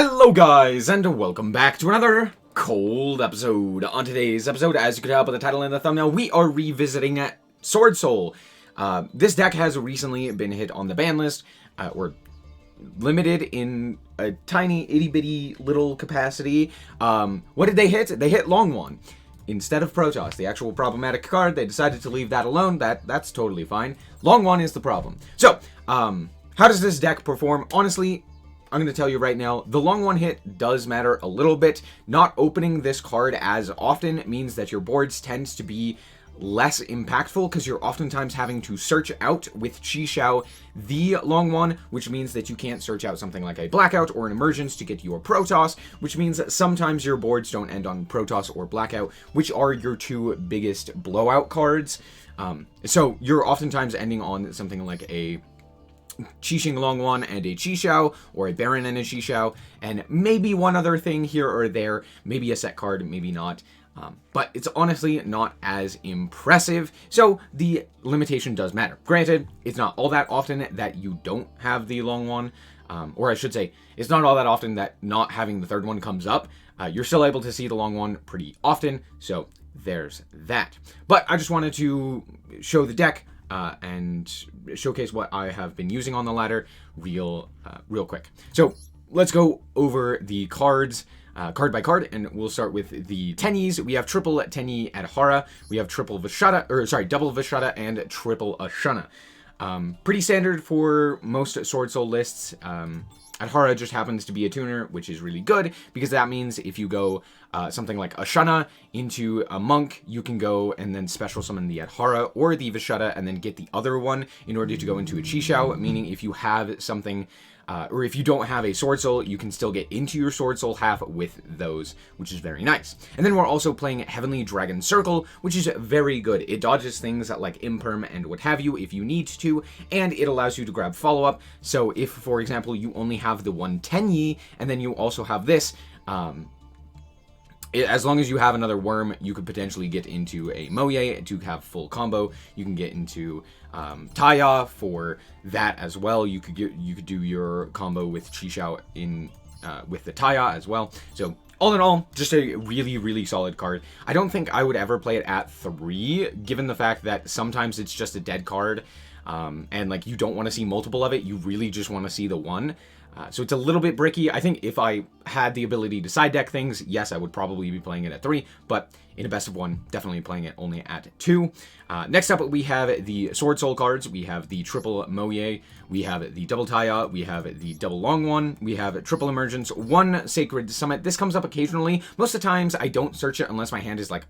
Hello guys, and welcome back to another cold episode. On today's episode, as you could tell by the title and the thumbnail, we are revisiting Swordsoul. This deck has recently been hit on the ban list, or limited in a tiny itty-bitty little capacity. What did they hit? They hit Longwan instead of Protoss, the actual problematic card. They decided to leave that alone. That's totally fine. Longwan is the problem. So, how does this deck perform? Honestly, I'm going to tell you right now, the Longwan hit does matter a little bit. Not opening this card as often means that your boards tend to be less impactful because you're oftentimes having to search out with Yugioh the Longwan, which means that you can't search out something like a Blackout or an Emergence to get your Protoss, which means that sometimes your boards don't end on Protoss or Blackout, which are your two biggest blowout cards. So you're oftentimes ending on something like a Qixing Longwan and a Yugioh, or a Baron and a Yugioh, and maybe one other thing here or there, maybe a set card, maybe not. But it's honestly not as impressive, so the limitation does matter. Granted, it's not all that often that you don't have the Longwan, or I should say, it's not all that often that not having the third one comes up. You're still able to see the Longwan pretty often, so there's that. But I just wanted to show the deck and showcase what I have been using on the ladder real quick. So let's go over the cards card by card, and we'll start with the Tenyis. We have triple Tenyi at Hara. We have double Vishada and triple Ashana. Pretty standard for most Swordsoul lists. Adhara just happens to be a tuner, which is really good, because that means if you go something like Ashana into a Monk, you can go and then special summon the Adhara or the Vishada and then get the other one in order to go into a Yugioh, meaning if you have something, or if you don't have a Swordsoul, you can still get into your Swordsoul half with those, which is very nice. And then we're also playing Heavenly Dragon Circle, which is very good. It dodges things like Imperm and what have you if you need to, and it allows you to grab follow-up. So if, for example, you only have the one Tenyi, and then you also have this, as long as you have another worm, you could potentially get into a Moye to have full combo. You can get into Taya for that as well. You could do your combo with Yugioh in with the Taya as well. So all in all, just a really solid card. I don't think I would ever play it at 3, given the fact that sometimes it's just a dead card, and like you don't want to see multiple of it. You really just want to see the one. So it's a little bit bricky. I think if I had the ability to side deck things, yes, I would probably be playing it at 3, but in a best of 1, definitely playing it only at 2. Next up, we have the Swordsoul cards. We have the triple Moye, we have the double Taya, we have the double Longwan, we have triple Emergence, 1 Sacred Summit. This comes up occasionally. Most of the times, I don't search it unless my hand is like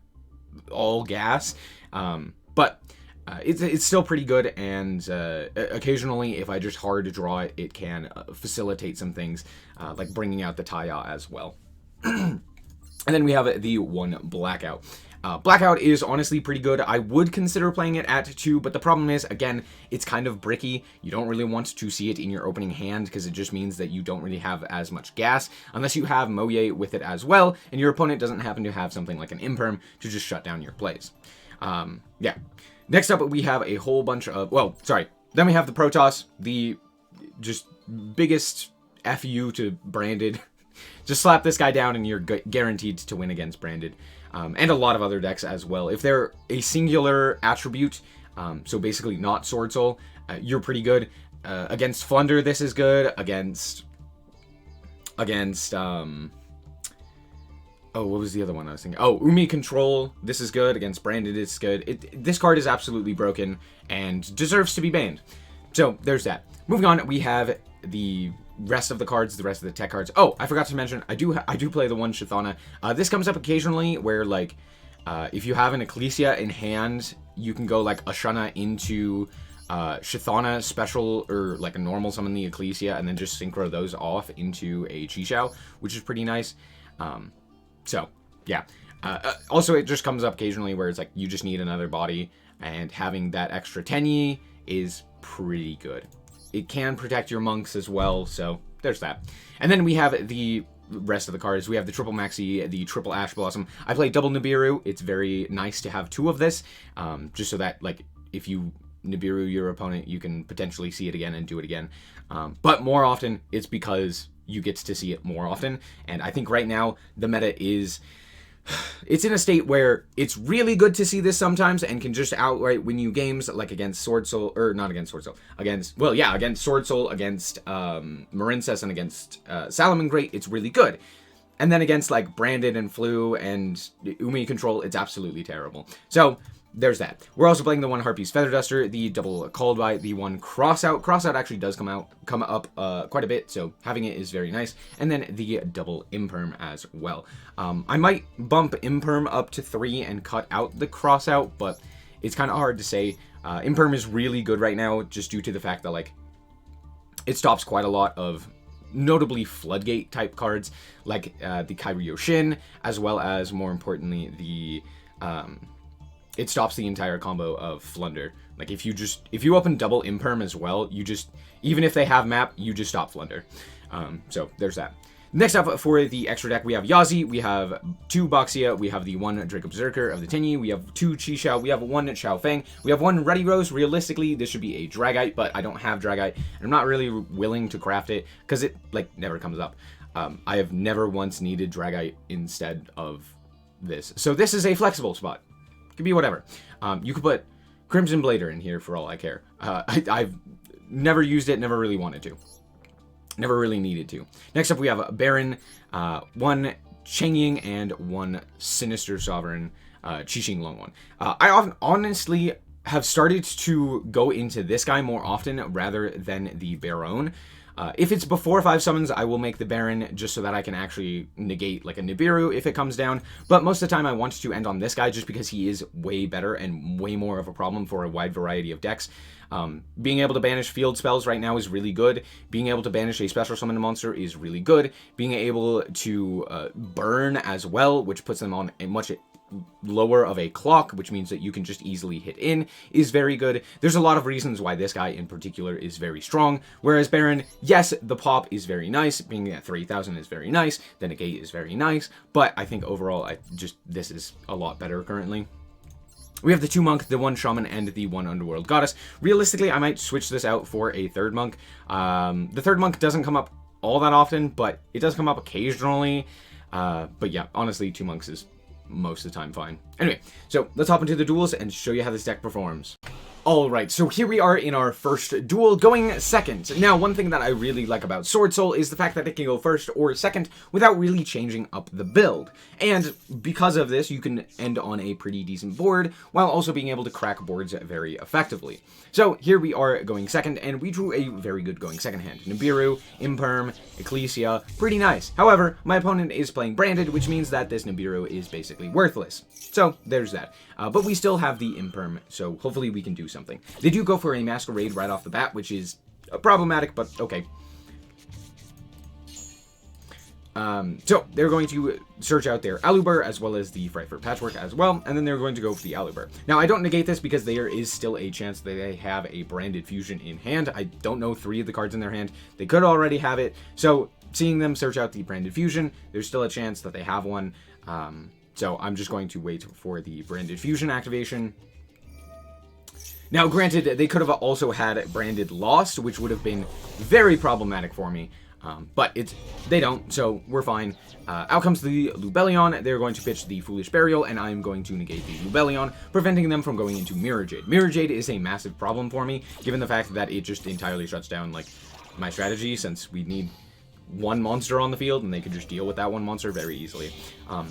all gas, but it's still pretty good, and occasionally, if I just hard draw it, it can facilitate some things, like bringing out the Taya as well. And then we have the 1 Blackout. Blackout is honestly pretty good. I would consider playing it at 2, but the problem is, again, it's kind of bricky. You don't really want to see it in your opening hand, because it just means that you don't really have as much gas, unless you have Moye with it as well, and your opponent doesn't happen to have something like an Imperm to just shut down your plays. Yeah. Next up, we have a whole bunch of, then we have the Protoss, the just biggest FU to Branded. Just slap this guy down and you're guaranteed to win against Branded. And a lot of other decks as well. If they're a singular attribute, so basically not Swordsoul, you're pretty good. Against Flunder, this is good. Against oh, what was the other one I was thinking? Oh, Umi Control. This is good. Against Branded, it's good. This card is absolutely broken and deserves to be banned. So, there's that. Moving on, we have the rest of the cards, the rest of the tech cards. Oh, I forgot to mention, I do play the 1 Chthona. This comes up occasionally where, like, if you have an Ecclesia in hand, you can go, like, Ashana into Chthona special, or, like, a normal summon the Ecclesia, and then just synchro those off into a Yugioh, which is pretty nice. So, yeah. Also, it just comes up occasionally where it's like you just need another body, and having that extra Tenyi is pretty good. It can protect your monks as well, so there's that. And then we have the rest of the cards. We have the triple Maxi, the triple Ash Blossom. I play double Nibiru. It's very nice to have 2 of this, just so that, like, if you Nibiru your opponent, you can potentially see it again and do it again. But more often, it's because you get to see it more often. And I think right now the meta is... It's in a state where it's really good to see this sometimes and can just outright win you games, like against Swordsoul, or not against Swordsoul, against Swordsoul, against Marincess, and against Salamangreat. It's really good. And then against like Branded and Flu and Umi Control, it's absolutely terrible. So there's that. We're also playing the one Harpy's Feather Duster, the double Called By, the one Crossout. Crossout actually does come up quite a bit, so having it is very nice. And then the double Imperm as well. I might bump Imperm up to 3 and cut out the Crossout, but it's kind of hard to say. Imperm is really good right now, just due to the fact that like it stops quite a lot of notably Floodgate type cards, like the Kairyu Shin, as well as, more importantly, the it stops the entire combo of Flunder. Like if you open double Imperm as well, you just, even if they have map, you just stop Flunder. So there's that. Next up for the extra deck, we have Yazi, we have 2 Boxia, we have the 1 Draco Berserker of the Tenyi, we have 2 Chi-Xiao, we have 1 Xiaofeng, we have 1 Ready Rose. Realistically, this should be a Dragite, but I don't have Dragite, and I'm not really willing to craft it, because it, like, never comes up. I have never once needed Dragite instead of this. So this is a flexible spot. Could be whatever. You could put Crimson Blader in here for all I care. I've never used it, never really wanted to. Never really needed to. Next up, we have Baron, 1 Chengying, and 1 Sinister Sovereign, Qixing Longwon. I honestly have started to go into this guy more often rather than the Baron. If it's before 5 summons, I will make the Baron just so that I can actually negate like a Nibiru if it comes down. But most of the time I want to end on this guy just because he is way better and way more of a problem for a wide variety of decks. Being able to banish field spells right now is really good. Being able to banish a special summon monster is really good. Being able to burn as well, which puts them on a much lower of a clock, which means that you can just easily hit in, is very good. There's a lot of reasons why this guy in particular is very strong, whereas Baron, yes, the pop is very nice, being at 3,000 is very nice, the negate is very nice, but I think overall, this is a lot better currently. We have the 2 Monk, the 1 Shaman, and the 1 Underworld Goddess. Realistically, I might switch this out for a 3rd Monk. The 3rd Monk doesn't come up all that often, but it does come up occasionally. But yeah, honestly, 2 Monks is most of the time fine. Anyway, so let's hop into the duels and show you how this deck performs. Alright, so here we are in our first duel, going second. Now, one thing that I really like about Swordsoul is the fact that it can go first or second without really changing up the build. And because of this, you can end on a pretty decent board, while also being able to crack boards very effectively. So here we are going second, and we drew a very good going second hand. Nibiru, Imperm, Ecclesia, pretty nice. However, my opponent is playing Branded, which means that this Nibiru is basically worthless. So there's that. But we still have the Imperm, so hopefully we can do something. They do go for a Masquerade right off the bat, which is problematic, but okay. So they're going to search out their Aluber as well as the Frightfurt Patchwork as well, and then they're going to go for the Aluber. Now, I don't negate this because there is still a chance that they have a Branded Fusion in hand. I don't know 3 of the cards in their hand. They could already have it, so seeing them search out the Branded Fusion, there's still a chance that they have one. So I'm just going to wait for the Branded Fusion activation. Now, granted, they could have also had Branded Lost, which would have been very problematic for me. But they don't, so we're fine. Out comes the Lubellion. They're going to pitch the Foolish Burial, and I'm going to negate the Lubellion, preventing them from going into Mirror Jade. Mirror Jade is a massive problem for me, given the fact that it just entirely shuts down like my strategy, since we need 1 monster on the field, and they could just deal with that 1 monster very easily.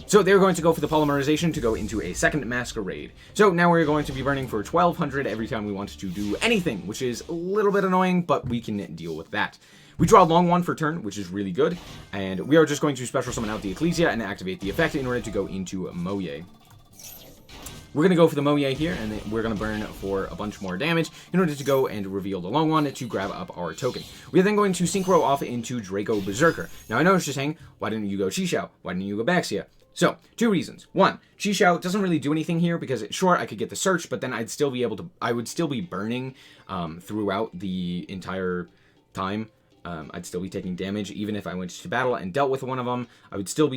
So they're going to go for the Polymerization to go into a second Masquerade. So now we're going to be burning for 1,200 every time we want to do anything, which is a little bit annoying, but we can deal with that. We draw a long one for turn, which is really good, and we are just going to special summon out the Ecclesia and activate the effect in order to go into Moye. We're going to go for the Moye here, and then we're going to burn for a bunch more damage in order to go and reveal the long one to grab up our token. We are then going to Synchro off into Draco Berserker. Now, I know what you're saying, why didn't you go Chi-Xiao? Why didn't you go Baxia? So, 2 reasons. 1, Chi-Xiao doesn't really do anything here because, sure, I could get the search, but then I would still be burning throughout the entire time. I'd still be taking damage even if I went to battle and dealt with one of them. I would still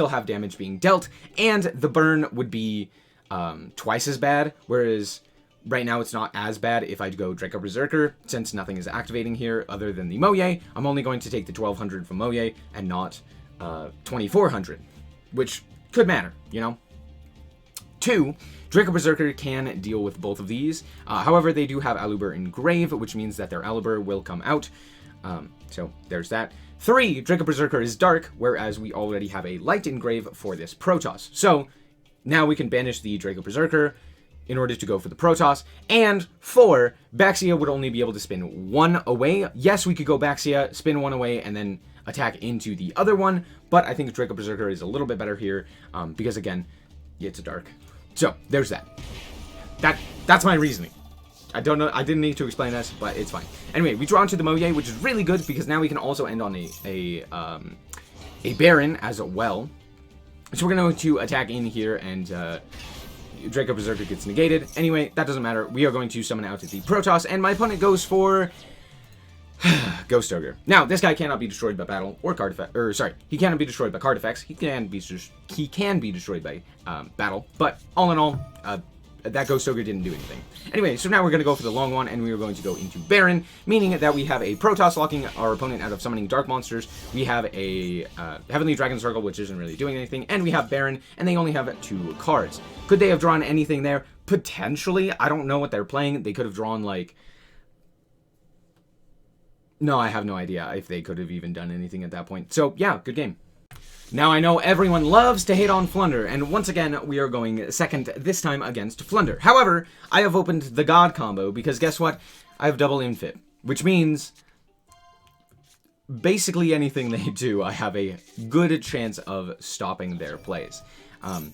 have damage being dealt, and the burn would be twice as bad. Whereas Right now, it's not as bad if I go Draco Berserker, since nothing is activating here other than the Moye. I'm only going to take the 1200 from Moye and not 2400, which could matter, you know? 2, Draco Berserker can deal with both of these. However, they do have Aluber Engrave, which means that their Aluber will come out. So there's that. 3, Draco Berserker is dark, whereas we already have a light engrave for this Protoss. So now we can banish the Draco Berserker in order to go for the Protoss. And 4, Baxia would only be able to spin 1 away. Yes, we could go Baxia, spin 1 away, and then attack into the other one, but I think Draco Berserker is a little bit better here, because again, it's a dark. So there's that. That's my reasoning. I don't know, I didn't need to explain this, but it's fine. Anyway, we draw into the Moye, which is really good because now we can also end on a Baron as well. So we're going to attack in here, and Draco Berserker gets negated. Anyway, that doesn't matter. We are going to summon out the Protoss, and my opponent goes for Ghost Ogre. Now, this guy cannot be destroyed by battle or card effect. Or sorry, he cannot be destroyed by card effects. He can be destroyed by battle. But all in all, that Ghost Ogre didn't do anything. Anyway, so now we're going to go for the long one, and we are going to go into Baron, meaning that we have a Protoss locking our opponent out of summoning dark monsters. We have a Heavenly Dragon Circle, which isn't really doing anything, and we have Baron, and they only have 2 cards. Could they have drawn anything there? Potentially. I don't know what they're playing. They could have drawn, like... No, I have no idea if they could have even done anything at that point. So, yeah, good game. Now, I know everyone loves to hate on Flunder, and once again, we are going second, this time against Flunder. However, I have opened the God combo, because guess what? I have double infit, which means basically anything they do, I have a good chance of stopping their plays.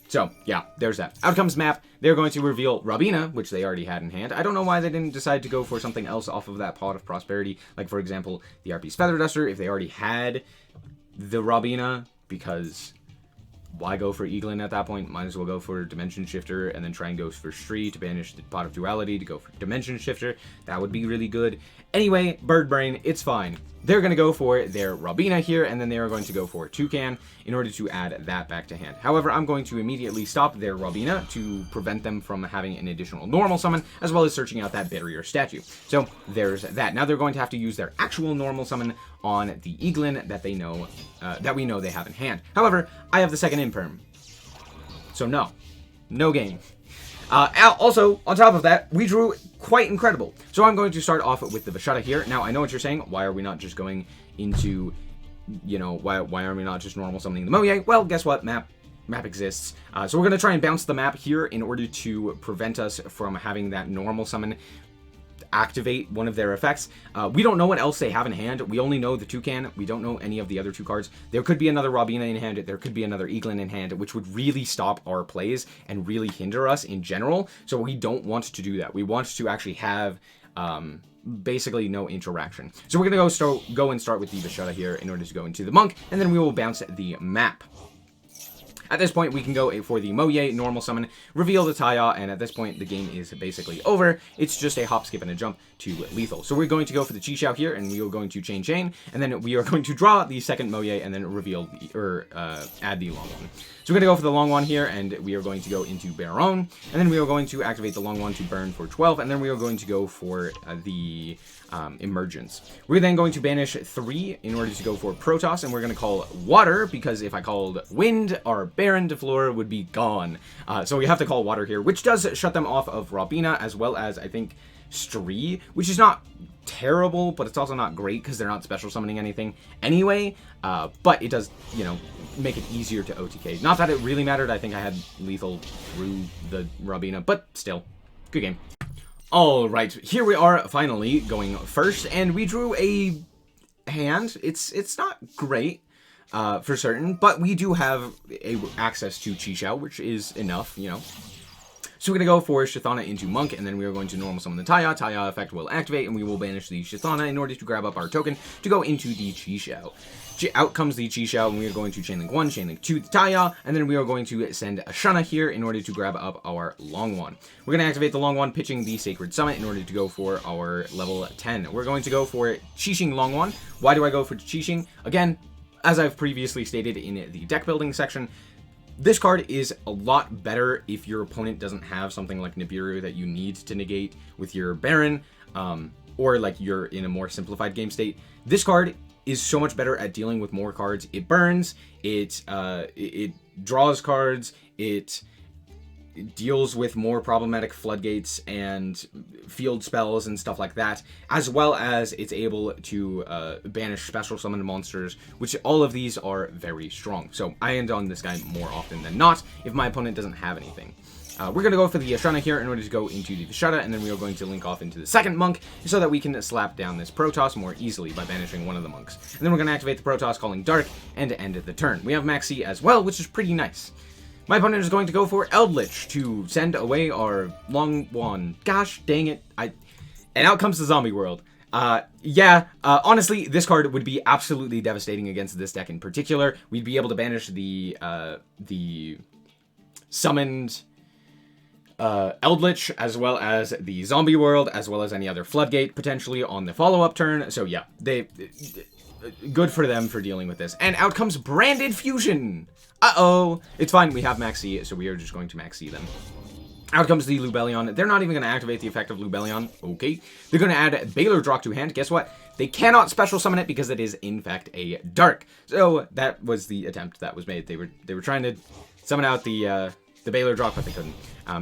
So, yeah, there's that. Outcomes map, they're going to reveal Robina, which they already had in hand. I don't know why they didn't decide to go for something else off of that Pot of Prosperity, like, for example, the RP's Feather Duster, if they already had the Robina, because why go for Eaglin at that point? Might as well go for Dimension Shifter and then try and go for Shree to banish the Pot of Duality to go for Dimension Shifter. That would be really good. Anyway, Bird Brain, it's fine. They're going to go for their Robina here, and then they are going to go for Toucan in order to add that back to hand. However, I'm going to immediately stop their Robina to prevent them from having an additional normal summon, as well as searching out that barrier statue. So there's that. Now they're going to have to use their actual normal summon on the Eaglin that they know, that we know they have in hand. However, I have the second Imperm. So no game. Also, on top of that, we drew quite incredible. So I'm going to start off with the Vashetta here. Now, I know what you're saying. Why are we not just going into, you know, why are we not just normal summoning the Moye? Well, guess what? Map exists. So we're going to try and bounce the map here in order to prevent us from having that normal summon activate one of their effects. We don't know what else they have in hand. We only know the Toucan. We don't know any of the other 2 cards. There could be another Robina in hand. There could be another Eaglin in hand, which would really stop our plays and really hinder us in general. So we don't want to do that. We want to actually have basically no interaction. So we're going to go and start with the Vashetta here in order to go into the Monk, and then we will bounce the map. At this point, we can go for the Moye normal summon, reveal the Taya, and at this point, the game is basically over. It's just a hop, skip, and a jump to lethal. So we're going to go for the Chixiao here, and we are going to chain, and then we are going to draw the second Moye, and then reveal, add the long one. So we're going to go for the long one here, and we are going to go into Baron, and then we are going to activate the long one to burn for 12, and then we are going to go for the Emergence. We're then going to banish 3 in order to go for Protoss, and we're going to call Water, because if I called Wind, our Baron de Fleur would be gone. So we have to call Water here, which does shut them off of Robina, as well as, I think, Stree, which is not terrible, but it's also not great because they're not special summoning anything anyway, but it does, you know, make it easier to OTK. Not that it really mattered. I think I had lethal through the Robina, but still, good game. Alright, here we are finally going first, and we drew a hand. It's not great for certain, but we do have access to Chixiao, which is enough, you know. So we're going to go for Shithana into Monk, and then we are going to normal summon the Taya. Taya effect will activate, and we will banish the Shithana in order to grab up our token to go into the Chixiao. Out comes the Chixiao, and we are going to Chainlink 1, Chainlink 2, the Taya, and then we are going to send a Shana here in order to grab up our Long One. We're going to activate the Long One, pitching the Sacred Summit in order to go for our level 10. We're going to go for Qixing Long One. Why do I go for Qixing? Again, as I've previously stated in the deck building section, This card is a lot better if your opponent doesn't have something like Nibiru that you need to negate with your Baron, or like you're in a more simplified game state. This card is so much better at dealing with more cards. It burns, it draws cards, it deals with more problematic floodgates and field spells and stuff like that, as well as it's able to banish special summoned monsters, which all of these are very strong. So I end on this guy more often than not if my opponent doesn't have anything. We're going to go for the Ashrana here in order to go into the Vishada, and then we are going to link off into the second monk so that we can slap down this Protoss more easily by banishing one of the monks. And then we're going to activate the Protoss, calling Dark, and end the turn. We have Maxi as well, which is pretty nice. My opponent is going to go for Eldritch to send away our Long Wand. Gosh dang it. And out comes the Zombie World. Honestly, this card would be absolutely devastating against this deck in particular. We'd be able to banish the summoned Eldritch, as well as the Zombie World, as well as any other Floodgate, potentially on the follow-up turn. So yeah, good for them for dealing with this. And out comes Branded Fusion! Uh-oh! It's fine, we have Maxi, so we are just going to Maxi them. Out comes the Lubellion. They're not even going to activate the effect of Lubellion. Okay. They're going to add Baylor Drock to hand. Guess what? They cannot special summon it because it is, in fact, a Dark. So that was the attempt that was made. They were trying to summon out the Baylor Drock, but they couldn't.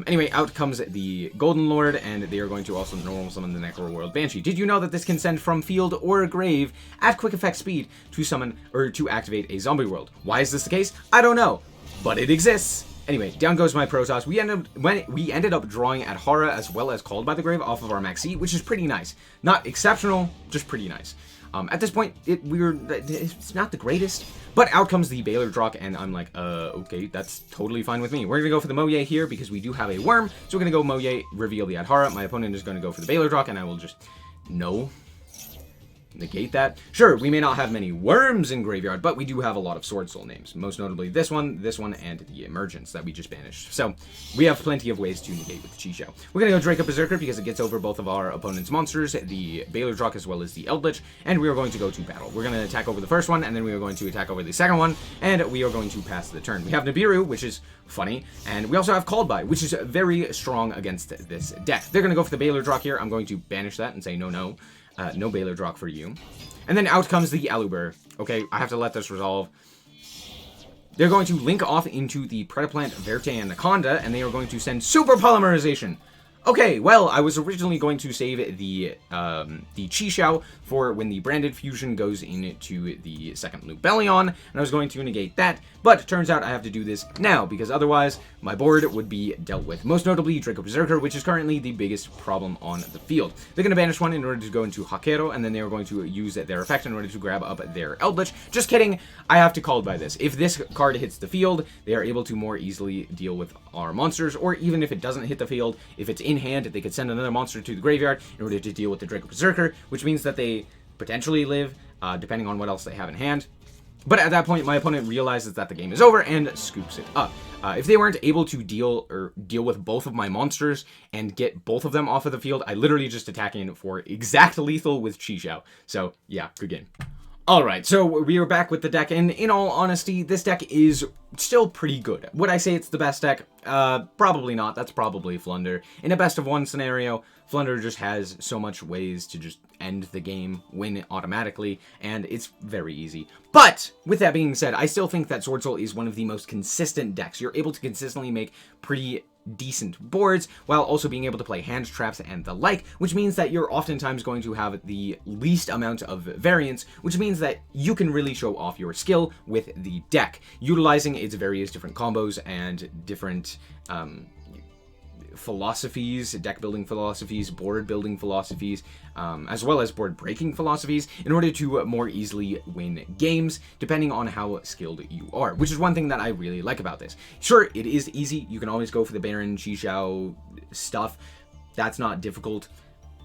Anyway, out comes the Golden Lord, and they are going to also normal summon the Necro World Banshee. Did you know that this can send from field or grave at quick effect speed to summon or to activate a Zombie World? Why is this the case? I don't know, but it exists. Anyway, down goes my Protoss. We ended up drawing Adhara as well as Called by the Grave off of our Maxi, which is pretty nice. Not exceptional, just pretty nice. At this point, it's not the greatest, but out comes the Baylor Drock, and I'm like, okay, that's totally fine with me. We're gonna go for the Moye here because we do have a worm, so we're gonna go Moye, reveal the Adhara. My opponent is gonna go for the Baylor Drock, and I will just negate that. Sure, we may not have many worms in graveyard, but we do have a lot of Swordsoul names, most notably this one, and the Emergence that we just banished. So we have plenty of ways to negate with the Yugioh. We're gonna go Draco Berserker because it gets over both of our opponent's monsters, the Baylor Drock as well as the Eldritch, and we are going to go to battle. We're gonna attack over the first one, and then we are going to attack over the second one, and we are going to pass the turn. We have Nibiru, which is funny, and we also have Called By, which is very strong against this deck. They're gonna go for the Baylor Drock here. I'm going to banish that and say no Baylor Drock for you. And then out comes the Aluber. Okay, I have to let this resolve. They're going to link off into the Predaplant Verte Anaconda, and they are going to send Super Polymerization. Okay, well, I was originally going to save the Chixiao for when the Branded Fusion goes into the second Lubellion, and I was going to negate that, but it turns out I have to do this now, because otherwise my board would be dealt with. Most notably, Draco Berserker, which is currently the biggest problem on the field. They're going to banish one in order to go into Hakero, and then they are going to use their effect in order to grab up their Eldritch. Just kidding, I have to Called By this. If this card hits the field, they are able to more easily deal with our monsters, or even if it doesn't hit the field, if it's in hand, they could send another monster to the graveyard in order to deal with the Draco Berserker, which means that they potentially live, depending on what else they have in hand. But at that point, my opponent realizes that the game is over and scoops it up. If they weren't able to deal with both of my monsters and get both of them off of the field, I literally just attack in for exact lethal with Chixiao. So yeah, good game. Alright, so we are back with the deck, and in all honesty, this deck is still pretty good. Would I say it's the best deck? Probably not. That's probably Flunder. In a best of one scenario, Flunder just has so much ways to just end the game, win it automatically, and it's very easy. But, with that being said, I still think that Swordsoul is one of the most consistent decks. You're able to consistently make pretty decent boards while also being able to play hand traps and the like, which means that you're oftentimes going to have the least amount of variance, which means that you can really show off your skill with the deck, utilizing its various different combos and different philosophies, deck building philosophies, board building philosophies, as well as board breaking philosophies in order to more easily win games, depending on how skilled you are, which is one thing that I really like about this. Sure, it is easy. You can always go for the Baron, Chixiao stuff. That's not difficult.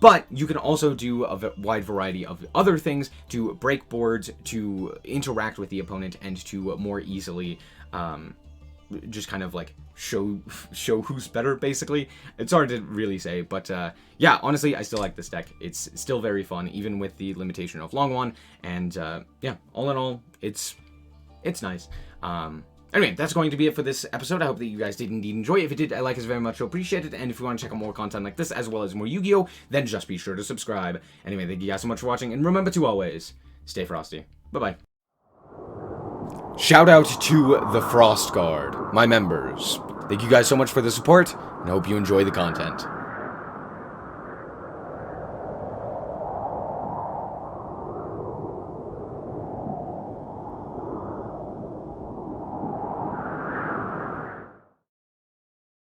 But you can also do a wide variety of other things to break boards, to interact with the opponent, and to more easily just kind of like show who's better, basically. It's hard to really say, but yeah, honestly, I still like this deck. It's still very fun, even with the limitation of Long One, and yeah, all in all, it's nice. Anyway, that's going to be it for this episode. I hope that you guys did indeed enjoy it. If you did, I like us very much, so appreciate it. And if you want to check out more content like this, as well as more Yu-Gi-Oh, then just be sure to subscribe. Anyway, thank you guys so much for watching, and remember to always stay frosty. Bye-bye. Shout out to the Frost Guard, my members. Thank you guys so much for the support, and I hope you enjoy the content.